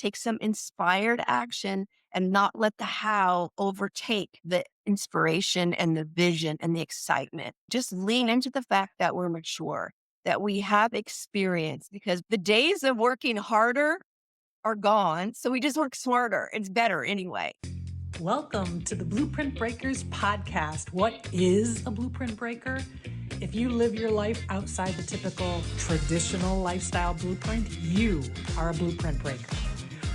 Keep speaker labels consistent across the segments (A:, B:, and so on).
A: take some inspired action and not let the how overtake the inspiration and the vision and the excitement. Just lean into the fact that we're mature, that we have experience, because the days of working harder are gone. So we just work smarter. It's better anyway.
B: Welcome to the Blueprint Breakers podcast. What is a blueprint breaker? If you live your life outside the typical traditional lifestyle blueprint, you are a blueprint breaker.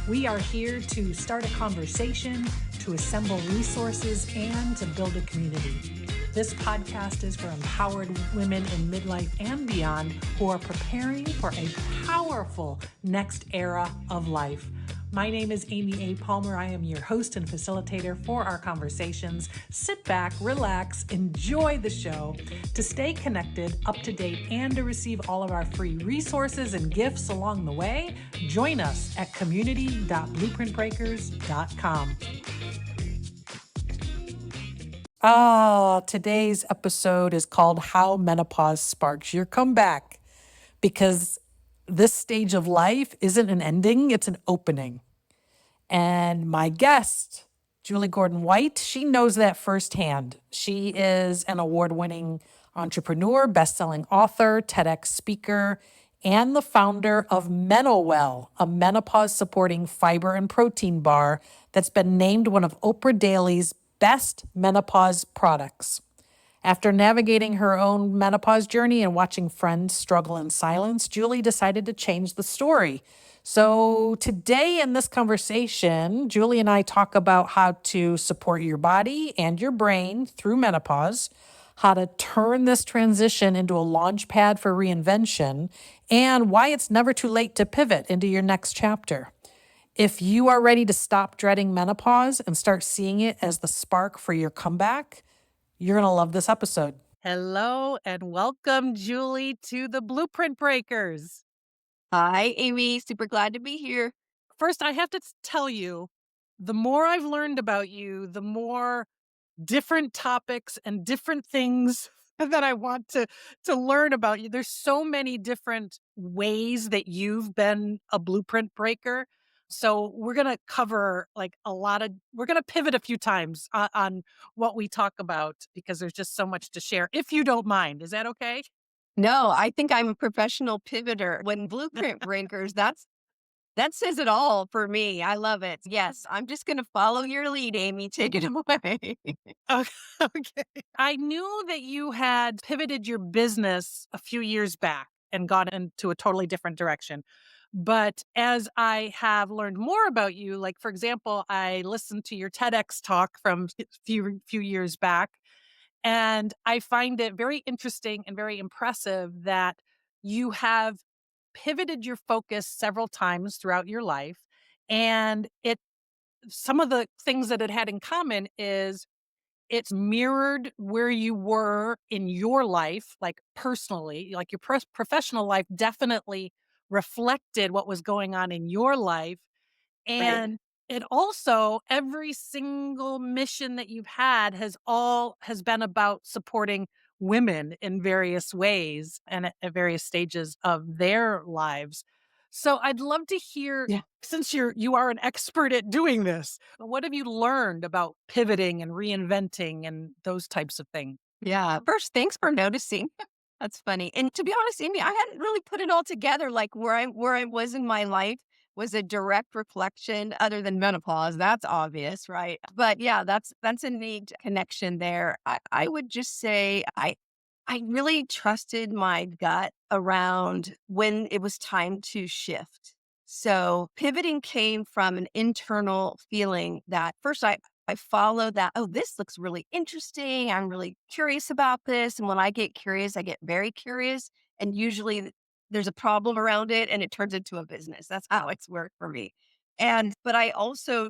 B: We are here to start a conversation, to assemble resources, and to build a community. This podcast is for empowered women in midlife and beyond who are preparing for a powerful next era of life. My name is Amy A. Palmer. I am your host and facilitator for our conversations. Sit back, relax, enjoy the show. To stay connected, up to date, and to receive all of our free resources and gifts along the way, join us at community.blueprintbreakers.com. Today's episode is called How Menopause Sparks Your Comeback, because this stage of life isn't an ending, it's an opening. And my guest, Julie Gordon-White, she knows that firsthand. She is an award-winning entrepreneur, best-selling author, TEDx speaker, and the founder of MenoWell, a menopause-supporting fiber and protein bar that's been named one of Oprah Daily's best menopause products. After navigating her own menopause journey and watching friends struggle in silence, Julie decided to change the story. So today in this conversation, Julie and I talk about how to support your body and your brain through menopause, how to turn this transition into a launch pad for reinvention, and why it's never too late to pivot into your next chapter. If you are ready to stop dreading menopause and start seeing it as the spark for your comeback, you're going to love this episode. Hello and welcome, Julie, to the Blueprint Breakers.
A: Hi, Amy. Super glad to be here.
B: First, I have to tell you, the more I've learned about you, the more different topics and different things that I want to learn about you. There's so many different ways that you've been a blueprint breaker. So we're going to cover we're going to pivot a few times on what we talk about because there's just so much to share. If you don't mind, is that okay?
A: No, I think I'm a professional pivoter. When blueprint breakers, that says it all for me. I love it. Yes, I'm just going to follow your lead, Amy. Take it away.
B: Okay. Okay. I knew that you had pivoted your business a few years back and gone into a totally different direction. But as I have learned more about you, like for example, I listened to your TEDx talk from a few years back, and I find it very interesting and very impressive that you have pivoted your focus several times throughout your life. And some of the things that it had in common is it's mirrored where you were in your life, like personally, like your professional life definitely reflected what was going on in your life.
A: Right.
B: And it also, every single mission that you've had has been about supporting women in various ways and at various stages of their lives. So I'd love to hear,
A: Yeah.
B: since you are an expert at doing this, what have you learned about pivoting and reinventing and those types of things?
A: Yeah. First, thanks for noticing. That's funny. And to be honest, Amy, I hadn't really put it all together. Like where I was in my life was a direct reflection, other than menopause. That's obvious, right? But yeah, that's a neat connection there. I would just say I really trusted my gut around when it was time to shift. So pivoting came from an internal feeling that first I followed that, oh, this looks really interesting. I'm really curious about this. And when I get curious, I get very curious. And usually there's a problem around it and it turns into a business. That's how it's worked for me. But I also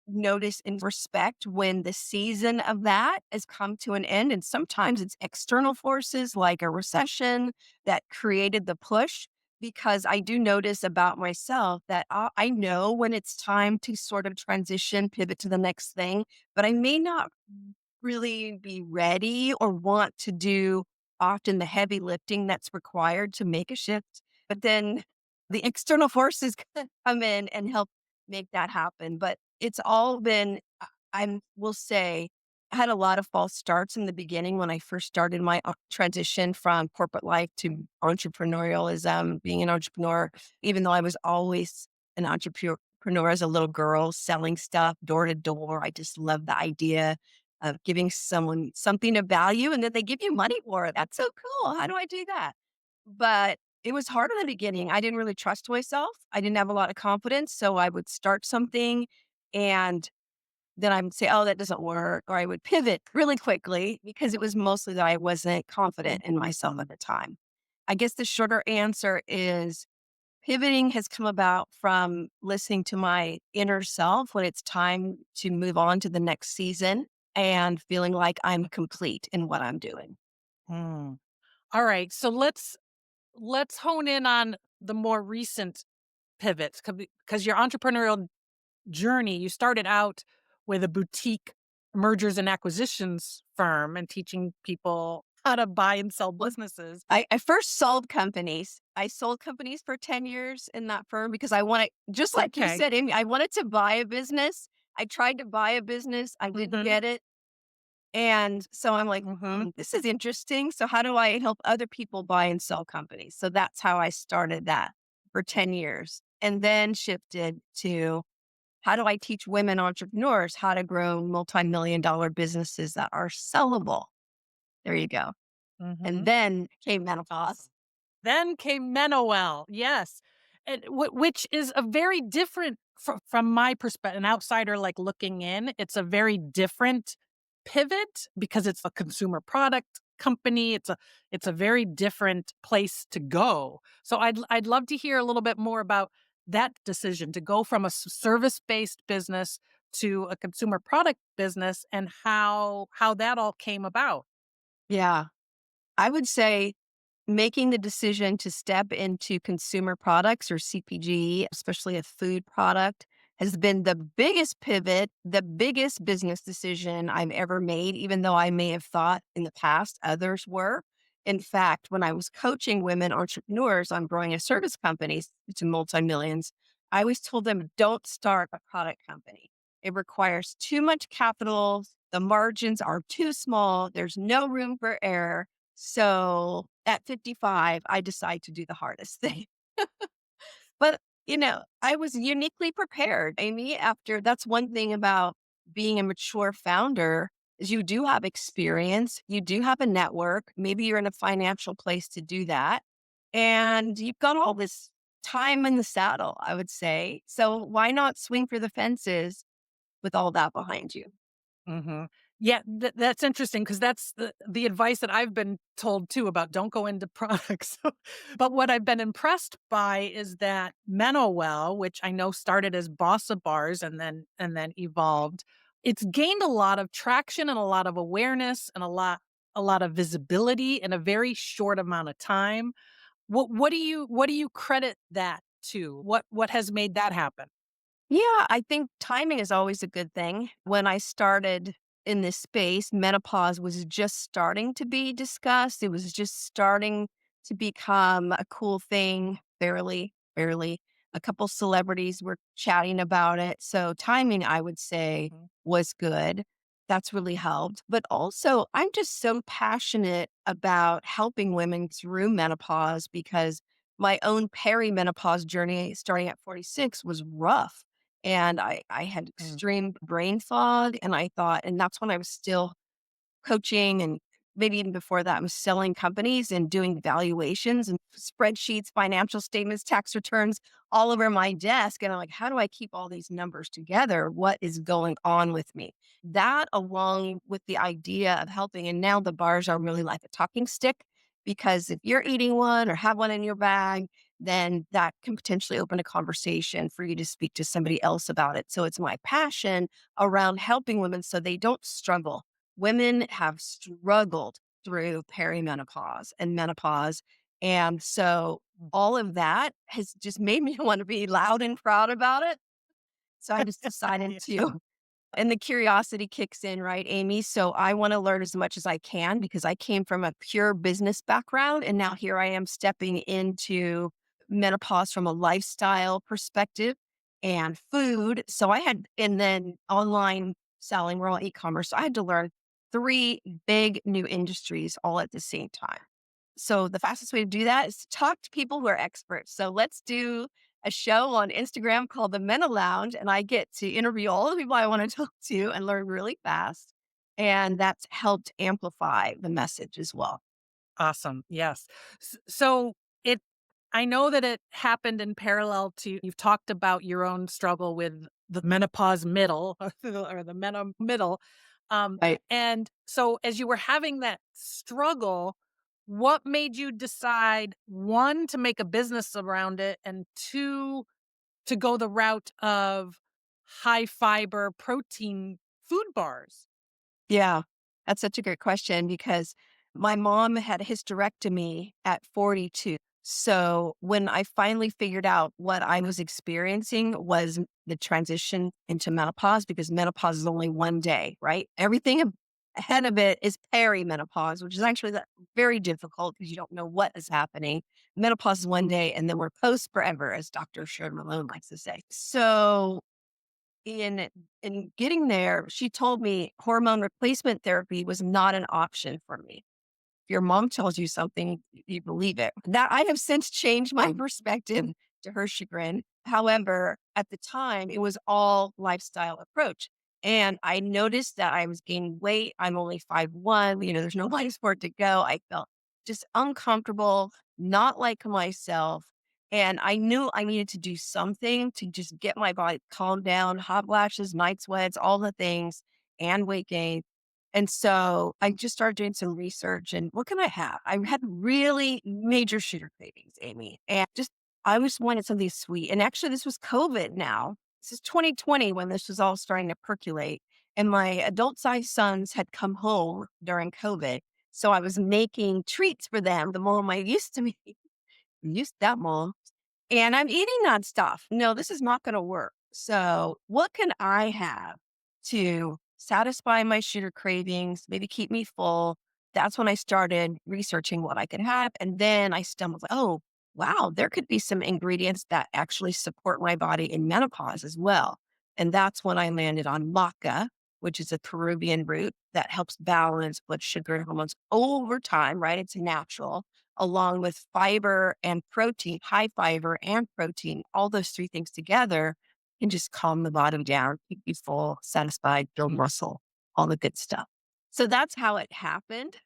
A: notice and respect when the season of that has come to an end. And sometimes it's external forces like a recession that created the push. Because I do notice about myself that I know when it's time to sort of transition, pivot to the next thing, but I may not really be ready or want to do often the heavy lifting that's required to make a shift. But then the external forces come in and help make that happen. But it's all been, I will say, I had a lot of false starts in the beginning when I first started my transition from corporate life to entrepreneurialism, being an entrepreneur, even though I was always an entrepreneur as a little girl, selling stuff door to door. I just love the idea of giving someone something of value and then they give you money for it. That's so cool. How do I do that? But it was hard in the beginning. I didn't really trust myself. I didn't have a lot of confidence. So I would start something and then I would say, oh, that doesn't work. Or I would pivot really quickly because it was mostly that I wasn't confident in myself at the time. I guess the shorter answer is pivoting has come about from listening to my inner self when it's time to move on to the next season and feeling like I'm complete in what I'm doing.
B: Hmm. All right. So let's hone in on the more recent pivots because your entrepreneurial journey, you started out with a boutique mergers and acquisitions firm and teaching people how to buy and sell businesses.
A: I first sold companies. I sold companies for 10 years in that firm because I wanted, just like you
B: Okay.
A: said, Amy, I wanted to buy a business. I tried to buy a business. I didn't
B: Mhm.
A: get it. And so I'm like,
B: Mhm.
A: this is interesting. So how do I help other people buy and sell companies? So that's how I started that for 10 years and then shifted to how do I teach women entrepreneurs how to grow multi-million dollar businesses that are sellable? There you go. And
B: Mhm.
A: then came menopause.
B: Then came MenoWell, yes, and which is a very different from my perspective, an outsider, like, looking in, it's a very different pivot because it's a consumer product company, it's a very different place to go. So I'd love to hear a little bit more about that decision to go from a service-based business to a consumer product business and how that all came about.
A: Yeah. I would say making the decision to step into consumer products or CPG, especially a food product, has been the biggest pivot, the biggest business decision I've ever made, even though I may have thought in the past others were. In fact, when I was coaching women entrepreneurs on growing a service company to multi millions, I always told them don't start a product company. It requires too much capital. The margins are too small. There's no room for error. So at 55, I decide to do the hardest thing. But, I was uniquely prepared, Amy, after that's one thing about being a mature founder is you do have experience, you do have a network, maybe you're in a financial place to do that. And you've got all this time in the saddle, I would say. So why not swing for the fences with all that behind you?
B: Mhm. Yeah, that's interesting because that's the advice that I've been told too about don't go into products. But what I've been impressed by is that MenoWell, which I know started as Bossa Bars and then evolved, it's gained a lot of traction and a lot of awareness and a lot of visibility in a very short amount of time. What do you credit that to? What has made that happen?
A: Yeah, I think timing is always a good thing. When I started in this space, menopause was just starting to be discussed. It was just starting to become a cool thing, barely. A couple celebrities were chatting about it. So timing, I would say,
B: Mhm.
A: was good. That's really helped. But also, I'm just so passionate about helping women through menopause because my own perimenopause journey starting at 46 was rough and I had
B: Mm.
A: extreme brain fog, and I thought and that's when I was still coaching and maybe even before that, I was selling companies and doing valuations and spreadsheets, financial statements, tax returns all over my desk. And I'm like, how do I keep all these numbers together? What is going on with me? That, along with the idea of helping, and now the bars are really like a talking stick because if you're eating one or have one in your bag, then that can potentially open a conversation for you to speak to somebody else about it. So it's my passion around helping women so they don't struggle. Women have struggled through perimenopause and menopause. And so all of that has just made me want to be loud and proud about it. So I just decided
B: Yeah.
A: to, and the curiosity kicks in, right, Amy? So I want to learn as much as I can because I came from a pure business background. And now here I am stepping into menopause from a lifestyle perspective. and food. So I had, and then online selling, we're all e-commerce. So I had to learn three big new industries all at the same time. So the fastest way to do that is to talk to people who are experts. So let's do a show on Instagram called the Mena Lounge, and I get to interview all the people I want to talk to and learn really fast. And that's helped amplify the message as well.
B: Awesome. Yes. So it, I know that it happened in parallel to, you've talked about your own struggle with the menopause middle or the meno middle. Um,
A: Right.
B: and so as you were having that struggle, what made you decide, one, to make a business around it, and two, to go the route of high fiber protein food bars?
A: Yeah, that's such a great question because my mom had a hysterectomy at 42. So when I finally figured out what I was experiencing was the transition into menopause, because menopause is only one day, right? Everything ahead of it is perimenopause, which is actually very difficult because you don't know what is happening. Menopause is one day, and then we're post forever, as Dr. Sharon Malone likes to say. So in getting there, she told me hormone replacement therapy was not an option for me. If your mom tells you something, you believe it. That I have since changed my perspective, to her chagrin. However, at the time, it was all lifestyle approach. And I noticed that I was gaining weight. I'm only 5'1", there's no place for it to go. I felt just uncomfortable, not like myself. And I knew I needed to do something to just get my body calmed down, hot flashes, night sweats, all the things, and weight gain. And so I just started doing some research, and what can I have? I had really major sugar cravings, Amy, and just I just wanted something sweet. And actually, this was COVID now. This is 2020 when this was all starting to percolate. And my adult sized sons had come home during COVID. So I was making treats for them, the mom I used to make. Used that mom. And I'm eating that stuff. No, this is not going to work. So, what can I have to satisfy my sugar cravings, maybe keep me full? That's when I started researching what I could have. And then I stumbled, like, oh, wow, there could be some ingredients that actually support my body in menopause as well. And that's when I landed on maca, which is a Peruvian root that helps balance blood sugar and hormones over time, right? It's natural, along with fiber and protein, high fiber and protein. All those three things together can just calm the bottom down, keep you full, satisfied, build muscle, all the good stuff. So that's how it happened.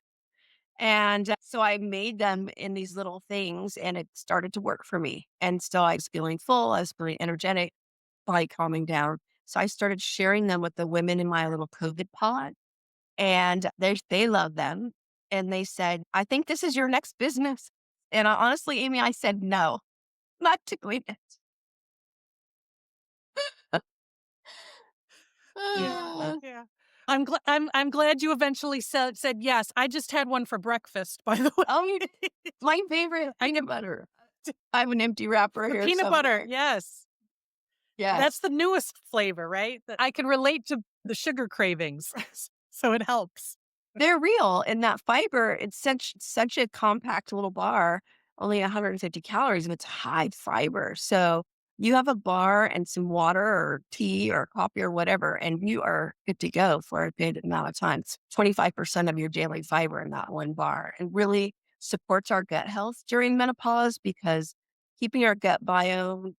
A: And so I made them in these little things, and it started to work for me. And so I was feeling full, I was feeling energetic, body calming down. So I started sharing them with the women in my little COVID pod, and they love them. And they said, "I think this is your next business." And honestly, Amy, I said, "No, not doing it."
B: Yeah.
A: Ah.
B: Yeah. I'm glad you eventually said yes. I just had one for breakfast, by the
A: Oh,
B: way.
A: my favorite
B: I
A: peanut butter. I have an empty wrapper
B: The
A: here
B: peanut butter,
A: somewhere.
B: yes. That's
A: Yes.
B: the newest flavor, right? That I can relate to the sugar cravings, so it helps.
A: They're real, and that fiber, it's such a compact little bar, only 150 calories, and it's high fiber. So you have a bar and some water or tea or coffee or whatever, and you are good to go for a good amount of time. It's 25% of your daily fiber in that one bar, and really supports our gut health during menopause, because keeping our gut biome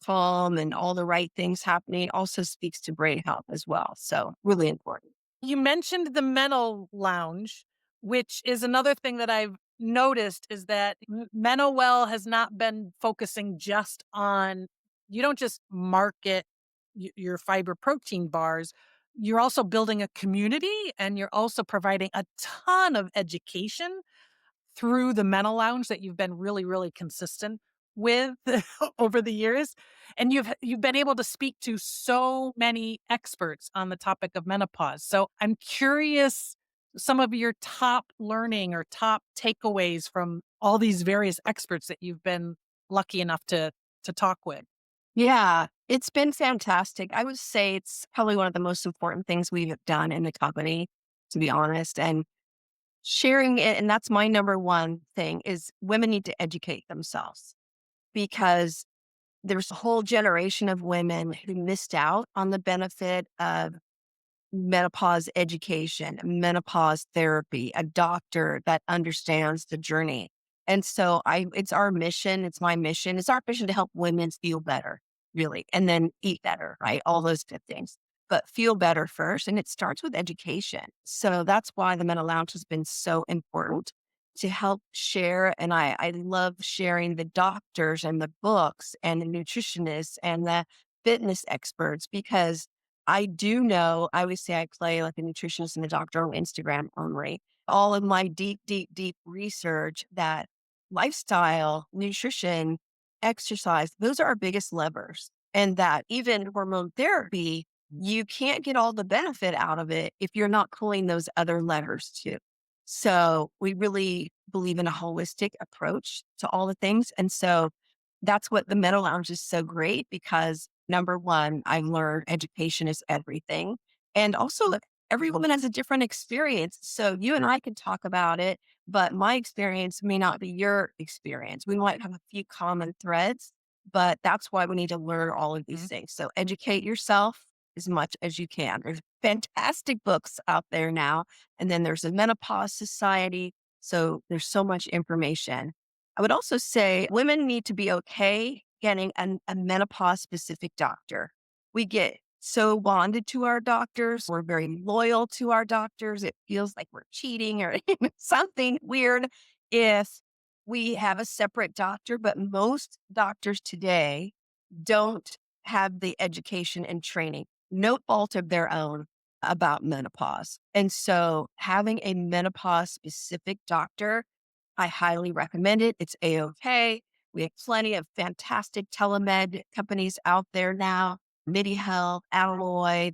A: calm and all the right things happening also speaks to brain health as well. So really important.
B: You mentioned the mental lounge, which is another thing that I've noticed is that MenoWell has not been focusing just on, you don't just market your fiber protein bars. You're also building a community, and you're also providing a ton of education through the Mena Lounge that you've been really, really consistent with over the years. And you've been able to speak to so many experts on the topic of menopause. So I'm curious, some of your top learning or top takeaways from all these various experts that you've been lucky enough to talk with.
A: Yeah, it's been fantastic. I would say it's probably one of the most important things we've done in the company, to be honest. And sharing it, and that's my number one thing, is women need to educate themselves, because there's a whole generation of women who missed out on the benefit of menopause education, menopause therapy, a doctor that understands the journey. And so it's our mission, it's my mission, it's our mission to help women feel better, really, and then eat better, right? All those good things. But feel better first. And it starts with education. So that's why the Meta Lounge has been so important to help share. And I love sharing the doctors and the books and the nutritionists and the fitness experts because I do know, I always say I play like a nutritionist and a doctor on Instagram only. All of my deep, deep, deep research that lifestyle, nutrition, exercise, those are our biggest levers. And that even hormone therapy, you can't get all the benefit out of it if you're not pulling those other levers too. So we really believe in a holistic approach to all the things. And so that's what the Meadow Lounge is so great because number one, I learned education is everything. And also, look, every woman has a different experience. So you and I can talk about it, but my experience may not be your experience. We might have a few common threads, but that's why we need to learn all of these things. So educate yourself as much as you can. There's fantastic books out there now. And then there's a menopause society. So there's so much information. I would also say women need to be okay getting a menopause specific doctor. We get so bonded to our doctors. We're very loyal to our doctors. It feels like we're cheating or something weird if we have a separate doctor. But most doctors today don't have the education and training, no fault of their own about menopause. And so having a menopause specific doctor, I highly recommend it. It's A-OK. We have plenty of fantastic telemed companies out there now, MIDI Health, Alloy.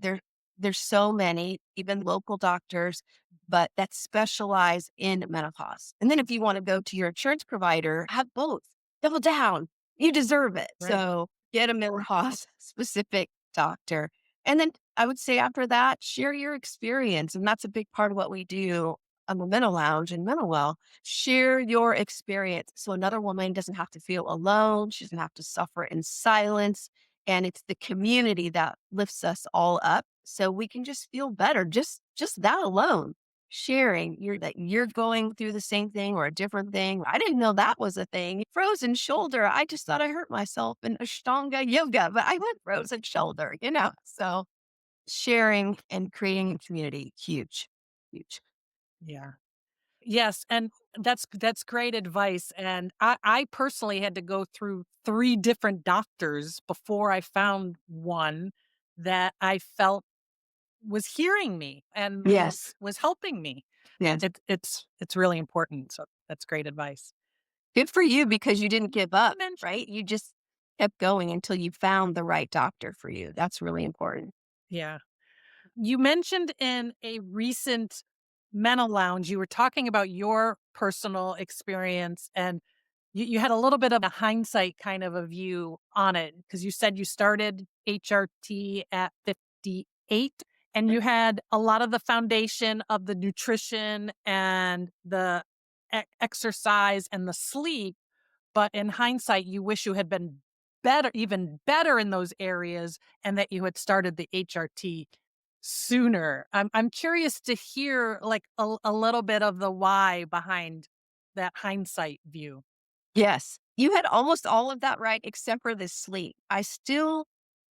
A: There's so many, even local doctors, but that specialize in menopause. And then if you want to go to your insurance provider, have both. Double down. You deserve it.
B: Right.
A: So get a menopause specific doctor. And then I would say after that, share your experience. And that's a big part of what we do on the Mental Lounge and MenoWell. Share your experience so another woman doesn't have to feel alone. She doesn't have to suffer in silence. And it's the community that lifts us all up so we can just feel better. Just that alone. Sharing that you're going through the same thing or a different thing. I didn't know that was a thing. Frozen shoulder. I just thought I hurt myself in Ashtanga yoga, but I went frozen shoulder. So sharing and creating a community, huge, huge.
B: Yeah. Yes, and that's great advice, and I personally had to go through 3 different doctors before I found one that I felt was hearing me and
A: Yes.
B: was helping me.
A: Yes.
B: It's really important, so that's great advice.
A: Good for you because you didn't give
B: You
A: up,
B: mentioned
A: right? You just kept going until you found the right doctor for you. That's really important.
B: Yeah. You mentioned in a recent Mental Lounge, you were talking about your personal experience and you had a little bit of a hindsight kind of a view on it because you said you started HRT at 58 and you had a lot of the foundation of the nutrition and the exercise and the sleep. But in hindsight, you wish you had been better, even better in those areas and that you had started the HRT sooner. I'm curious to hear like a little bit of the why behind that hindsight view.
A: Yes. You had almost all of that right, except for the sleep. I still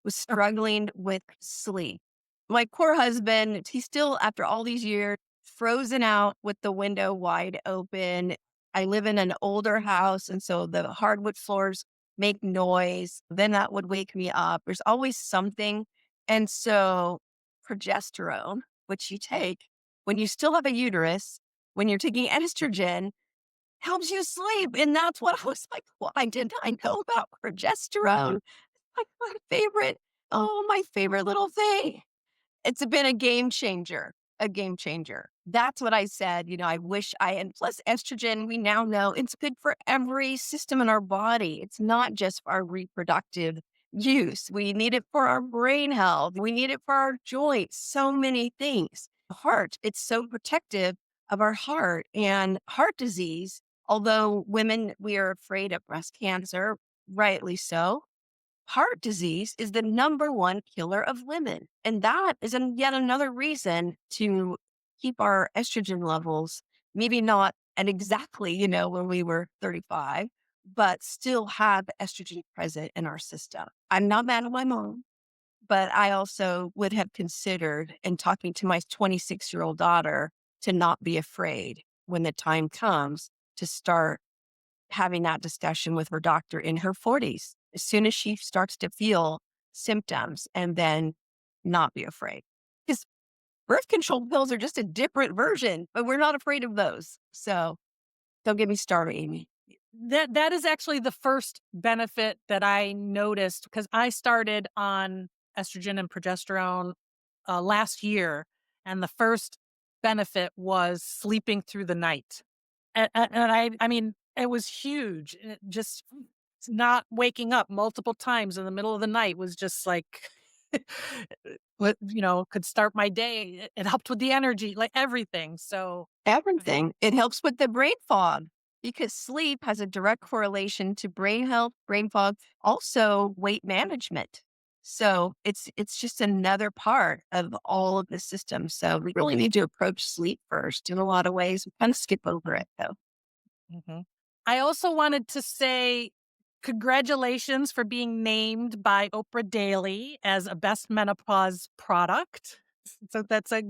A: was struggling with sleep. My poor husband, he's still, after all these years, frozen out with the window wide open. I live in an older house, and so the hardwood floors make noise. Then that would wake me up. There's always something. And so, progesterone, which you take when you still have a uterus, when you're taking estrogen, helps you sleep. And that's what I was like, why didn't I know about progesterone? Like my favorite little thing. It's been a game changer. That's what I said. I wish and plus estrogen, we now know it's good for every system in our body. It's not just for our reproductive use. We need it for our brain health. We need it for our joints, so many things. Heart, it's so protective of our heart and heart disease. Although women, we are afraid of breast cancer, rightly so. heart disease is the number one killer of women. And that is yet another reason to keep our estrogen levels, maybe not at exactly, when we were 35, but still have estrogen present in our system. I'm not mad at my mom, but I also would have considered in talking to my 26-year-old daughter to not be afraid when the time comes to start having that discussion with her doctor in her 40s, as soon as she starts to feel symptoms, and then not be afraid. Because birth control pills are just a different version, but we're not afraid of those. So don't get me started, Amy.
B: That is actually the first benefit that I noticed because I started on estrogen and progesterone last year, and the first benefit was sleeping through the night. And I mean, it was huge. Just not waking up multiple times in the middle of the night was just like, what could start my day. It helped with the energy, like everything. So, I,
A: Everything. It helps with the brain fog because sleep has a direct correlation to brain health, brain fog, also weight management. So it's just another part of all of the systems. So we really need to approach sleep first in a lot of ways. We kind of skip over it though.
B: mhm. I also wanted to say congratulations for being named by Oprah Daily as a best menopause product. So that's a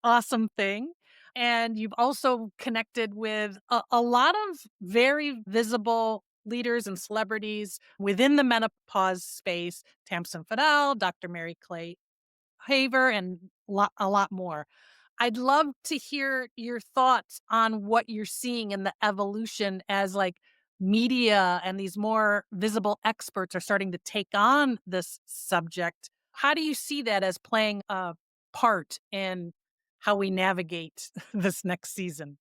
B: awesome thing. And you've also connected with a lot of very visible leaders and celebrities within the menopause space, Tamsin Fadal, Dr. Mary Clay Haver, and a lot more. I'd love to hear your thoughts on what you're seeing in the evolution as like media and these more visible experts are starting to take on this subject. How do you see that as playing a part in how we navigate this next season?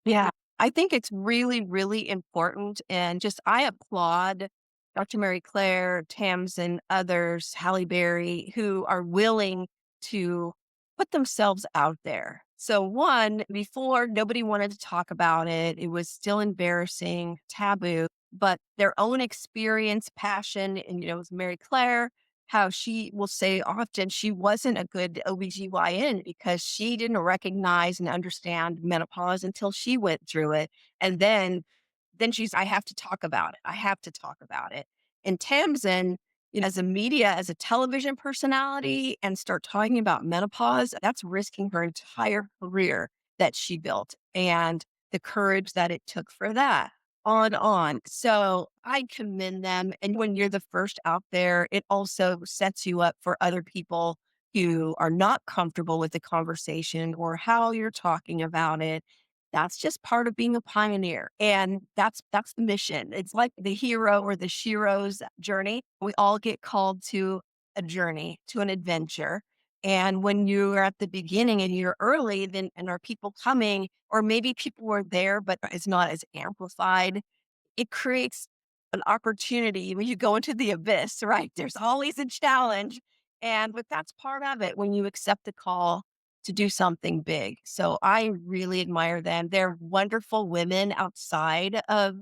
A: Yeah, I think it's really, really important. And just I applaud Dr. Mary Claire, Tams, and others, Halle Berry, who are willing to put themselves out there. So, one, before nobody wanted to talk about it, it was still embarrassing, taboo, but their own experience, passion, and, with Mary Claire, how she will say often she wasn't a good OBGYN because she didn't recognize and understand menopause until she went through it. And then she's, I have to talk about it. I have to talk about it. And Tamsin, as a media, as a television personality, and start talking about menopause, that's risking her entire career that she built and the courage that it took for that on. So I commend them. And when you're the first out there, it also sets you up for other people who are not comfortable with the conversation or how you're talking about it. That's just part of being a pioneer. And that's the mission. It's like the hero or the shero's journey. We all get called to a journey, to an adventure. And when you're at the beginning and you're early, then and are people coming, or maybe people were there, but it's not as amplified, it creates an opportunity when you go into the abyss, right? There's always a challenge. But that's part of it when you accept the call to do something big. So I really admire them. They're wonderful women outside of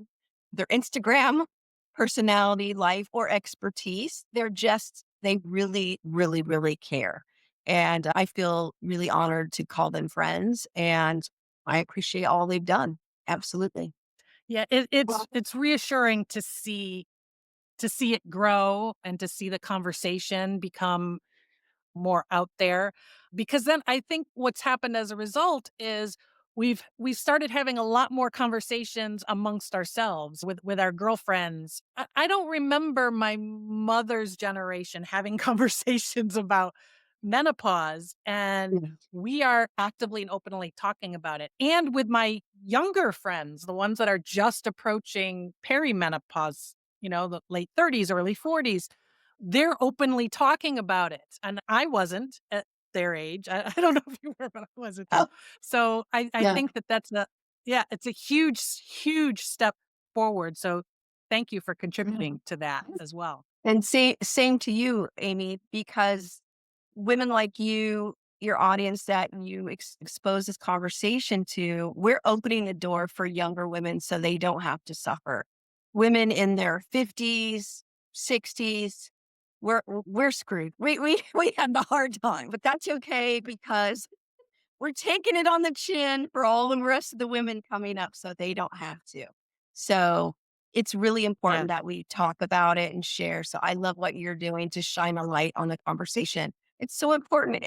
A: their Instagram personality, life, or expertise. They really, really, really care. And I feel really honored to call them friends. And I appreciate all they've done. Absolutely.
B: Yeah, it's reassuring to see it grow and to see the conversation become more out there, because then I think what's happened as a result is we've started having a lot more conversations amongst ourselves with our girlfriends. I don't remember my mother's generation having conversations about menopause, and
A: Yeah.
B: we are actively and openly talking about it. And with my younger friends, the ones that are just approaching perimenopause, the late 30s, early 40s, they're openly talking about it, and I wasn't at their age. I don't know if you were, but I wasn't.
A: Oh,
B: So I
A: yeah.
B: think that's it's a huge, huge step forward. So thank you for contributing to that as well.
A: And same to you, Amy, because women like you, your audience that you expose this conversation to, we're opening the door for younger women so they don't have to suffer. Women in their 50s, 60s, we're screwed. We had the hard time, but that's okay because we're taking it on the chin for all the rest of the women coming up so they don't have to. So it's really
B: Yeah.
A: important that we talk about it and share. So I love what you're doing to shine a light on the conversation. It's so important.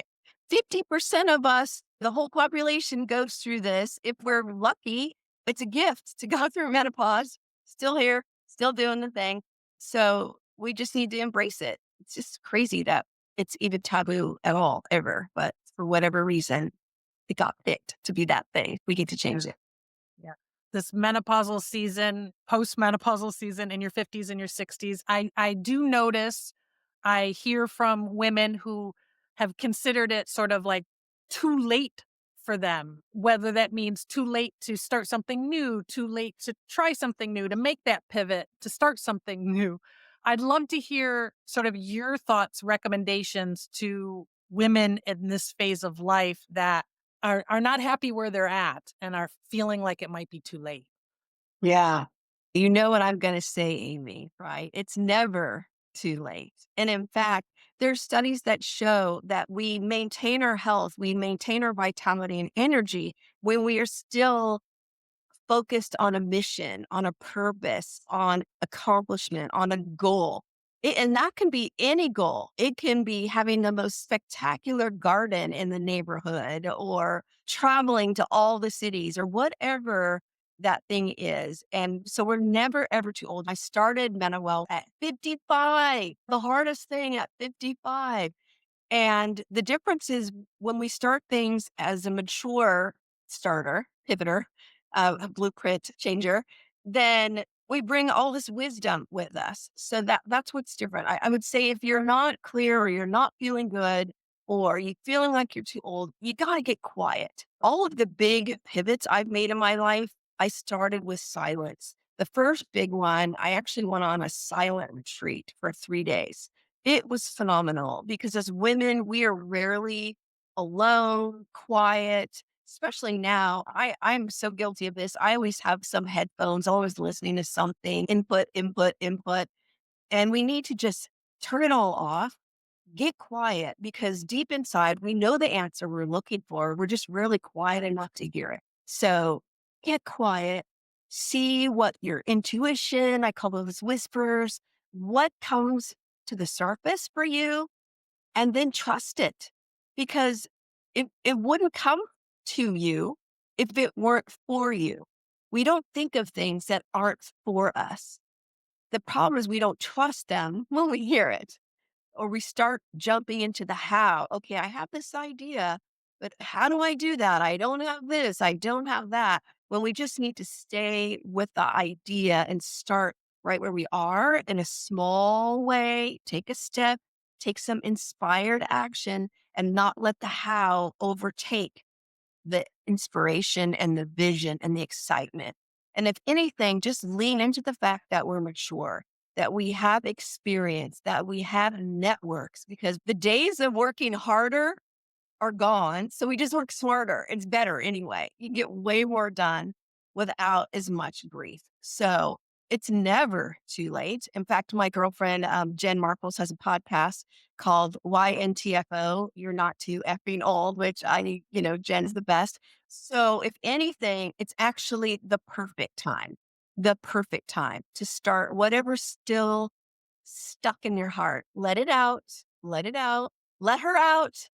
A: 50% of us, the whole population goes through this. If we're lucky, it's a gift to go through menopause, still here, still doing the thing. So we just need to embrace it. It's just crazy that it's even taboo at all, ever. But for whatever reason, it got picked to be that thing. We get to change it.
B: Yeah. This menopausal season, postmenopausal season in your 50s and your 60s, I do notice, I hear from women who have considered it sort of like too late for them, whether that means too late to start something new, too late to try something new, to make that pivot, to start something new. I'd love to hear sort of your thoughts, recommendations to women in this phase of life that are not happy where they're at and are feeling like it might be too late.
A: Yeah. You know what I'm going to say, Amy, right? It's never too late. And in fact, there's studies that show that we maintain our health, we maintain our vitality and energy when we are still focused on a mission, on a purpose, on accomplishment, on a goal. And that can be any goal. It can be having the most spectacular garden in the neighborhood or traveling to all the cities or whatever that thing is. And so we're never, ever too old. I started MenoWell at 55, the hardest thing at 55. And the difference is when we start things as a mature starter, pivoter, a blueprint changer, then we bring all this wisdom with us. So that's what's different. I would say if you're not clear or you're not feeling good or you feeling like you're too old, you got to get quiet. All of the big pivots I've made in my life, I started with silence. The first big one, I actually went on a silent retreat for 3 days. It was phenomenal because as women, we are rarely alone, quiet, especially now. I'm so guilty of this. I always have some headphones, always listening to something, input, input, input. And we need to just turn it all off, get quiet because deep inside, we know the answer we're looking for. We're just really quiet enough to hear it. So get quiet, see what your intuition, I call those whispers, what comes to the surface for you, and then trust it because it wouldn't come to you if it weren't for you. We don't think of things that aren't for us. The problem is we don't trust them when we hear it or we start jumping into the how. Okay, I have this idea, but how do I do that? I don't have this, I don't have that. When we just need to stay with the idea and start right where we are in a small way, take a step, take some inspired action, and not let the how overtake the inspiration and the vision and the excitement. And if anything, just lean into the fact that we're mature, that we have experience, that we have networks, because the days of working harder are gone. So we just work smarter. It's better anyway. You get way more done without as much grief. So it's never too late. In fact, my girlfriend, Jen Markles, has a podcast called YNTFO, You're Not Too Effing Old, which Jen's the best. So if anything, it's actually the perfect time to start whatever's still stuck in your heart. Let it out, let her out,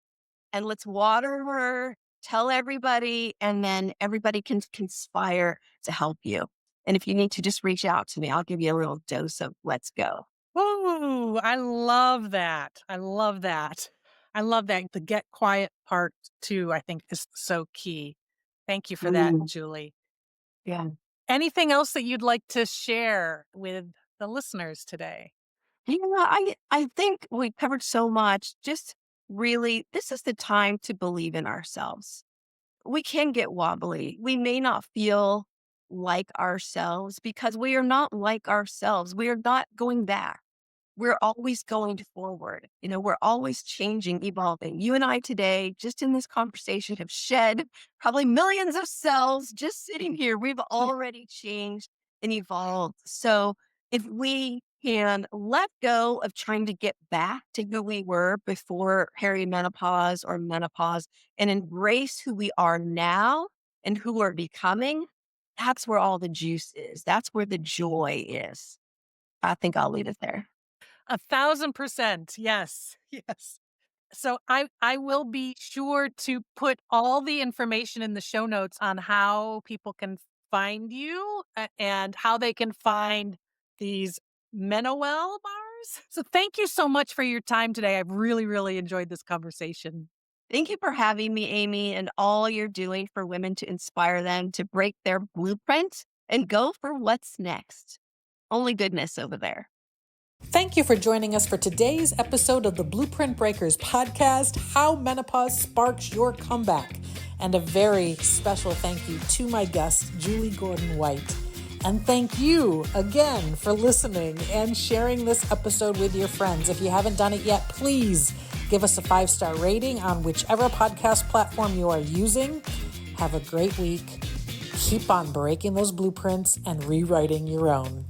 A: and let's water her, tell everybody, and then everybody can conspire to help you. And if you need to just reach out to me, I'll give you a little dose of let's go.
B: Ooh, I love that. I love that. I love that. The get quiet part too, I think is so key. Thank you for that,
A: Mm,
B: Julie.
A: yeah.
B: Anything else that you'd like to share with the listeners today?
A: I think we covered so much. Just really, this is the time to believe in ourselves. We can get wobbly. We may not feel like ourselves because we are not like ourselves. We are not going back. We're always going forward. We're always changing, evolving. You and I today, just in this conversation, have shed probably millions of cells just sitting here. We've already changed and evolved. So if we can let go of trying to get back to who we were before perimenopause or menopause and embrace who we are now and who we're becoming, that's where all the juice is. That's where the joy is. I think I'll leave it there.
B: 1,000%. Yes. Yes. So I will be sure to put all the information in the show notes on how people can find you and how they can find these MenoWell bars. So thank you so much for your time today. I've really, really enjoyed this conversation.
A: Thank you for having me, Amy, and all you're doing for women to inspire them to break their blueprint and go for what's next. Only goodness over there.
B: Thank you for joining us for today's episode of the Blueprint Breakers podcast, How Menopause Sparks Your Comeback. And a very special thank you to my guest, Julie Gordon White. And thank you again for listening and sharing this episode with your friends. If you haven't done it yet, please give us a 5-star rating on whichever podcast platform you are using. Have a great week. Keep on breaking those blueprints and rewriting your own.